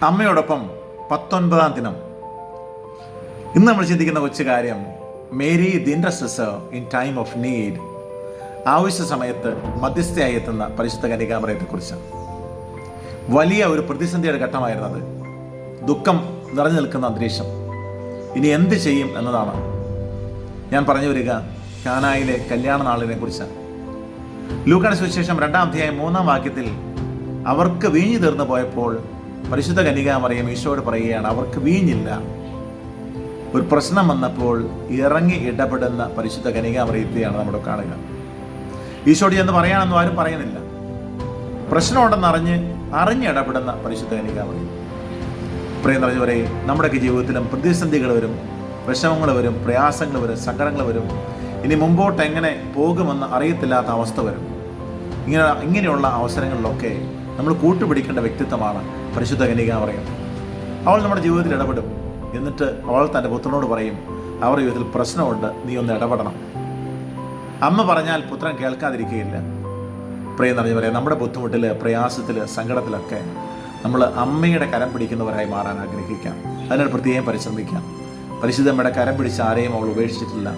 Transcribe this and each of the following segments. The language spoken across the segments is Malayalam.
അമ്മയോടൊപ്പം 19-ാം ദിനം. ഇന്ന് നമ്മൾ ചിന്തിക്കുന്ന കൊച്ചു കാര്യം, Mary the intercessor in time of need. ആവശ്യ സമയത്ത് മധ്യസ്ഥയായി എത്തുന്ന പരിശുദ്ധ കന്യകാമറിയത്തെക്കുറിച്ചാണ്. വലിയ ഒരു പ്രതിസന്ധിയുടെ ഘട്ടമായിരുന്നത്. ദുഃഖം നിറഞ്ഞു നിൽക്കുന്ന അന്തരീക്ഷം. ഇനി എന്ത് ചെയ്യും എന്നതാണ് ഞാൻ പറഞ്ഞു വരിക. കാനായിലെ കല്യാണ നാളിനെ കുറിച്ചാണ്. ലൂക്കായുടെ സുവിശേഷം 2-ാം അധ്യായം 3-ാം വാക്യത്തിൽ അവർക്ക് വീഞ്ഞു തീർന്നു പോയപ്പോൾ പരിശുദ്ധ കന്യകാമറിയം ഈശോയോട് പറയുകയാണ്, അവർക്ക് വീഞ്ഞില്ല. ഒരു പ്രശ്നം വന്നപ്പോൾ ഇറങ്ങി ഇടപെടുന്ന പരിശുദ്ധ കന്യകാമറിയത്തെയാണ് നമ്മൾ കാണുക. ഈശോയോട് ചെന്ന് പറയാനൊന്നും ആരും പറയുന്നില്ല. പ്രശ്നമുണ്ടെന്ന് അറിഞ്ഞിടപെടുന്ന പരിശുദ്ധ കന്യകാമറിയം. പ്രിയം നിറഞ്ഞവരെ, നമ്മുടെയൊക്കെ ജീവിതത്തിലും പ്രതിസന്ധികൾ വരും, വിഷമങ്ങൾ വരും, പ്രയാസങ്ങൾ വരും, സങ്കടങ്ങൾ വരും. ഇനി മുമ്പോട്ട് എങ്ങനെ പോകുമെന്ന് അറിയത്തില്ലാത്ത അവസ്ഥ വരും. ഇങ്ങനെയുള്ള അവസരങ്ങളിലൊക്കെ നമ്മൾ കൂട്ടുപിടിക്കേണ്ട വ്യക്തിത്വമാണ് പരിശുദ്ധ കന്യകാമറിയം. അവൾ നമ്മുടെ ജീവിതത്തിൽ ഇടപെടും. എന്നിട്ട് അവൾ തൻ്റെ പുത്രനോട് പറയും, അവരുടെ ജീവിതത്തിൽ പ്രശ്നമുണ്ട്, നീ ഒന്ന് ഇടപെടണം. അമ്മ പറഞ്ഞാൽ പുത്രൻ കേൾക്കാതിരിക്കുകയില്ല. പ്രിയം നിറഞ്ഞവരെ, നമ്മുടെ ബുദ്ധിമുട്ടിൽ, പ്രയാസത്തിൽ, സങ്കടത്തിലൊക്കെ നമ്മൾ അമ്മയുടെ കരം പിടിക്കുന്നവരായി മാറാൻ ആഗ്രഹിക്കാം. അതിനൊരു പ്രത്യേകം പരിശ്രമിക്കാം. പരിശുദ്ധമ്മയുടെ കരം പിടിച്ച് ആരെയും അവൾ ഉപേക്ഷിച്ചിട്ടില്ല.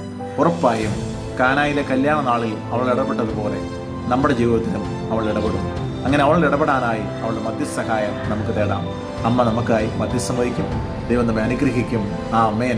ഉറപ്പായും കാനായിലെ കല്യാണ നാളിൽ അവൾ ഇടപെട്ടതുപോലെ നമ്മുടെ ജീവിതത്തിലും അവൾ ഇടപെടും. അങ്ങനെ അവൾ ഇടപെടാനായി അവളുടെ മധ്യസഹായം നമുക്ക് തേടാം. അമ്മ നമുക്കായി മധ്യസ്ഥം വഹിക്കും. ദൈവം നമ്മെ അനുഗ്രഹിക്കും. ആമേൻ.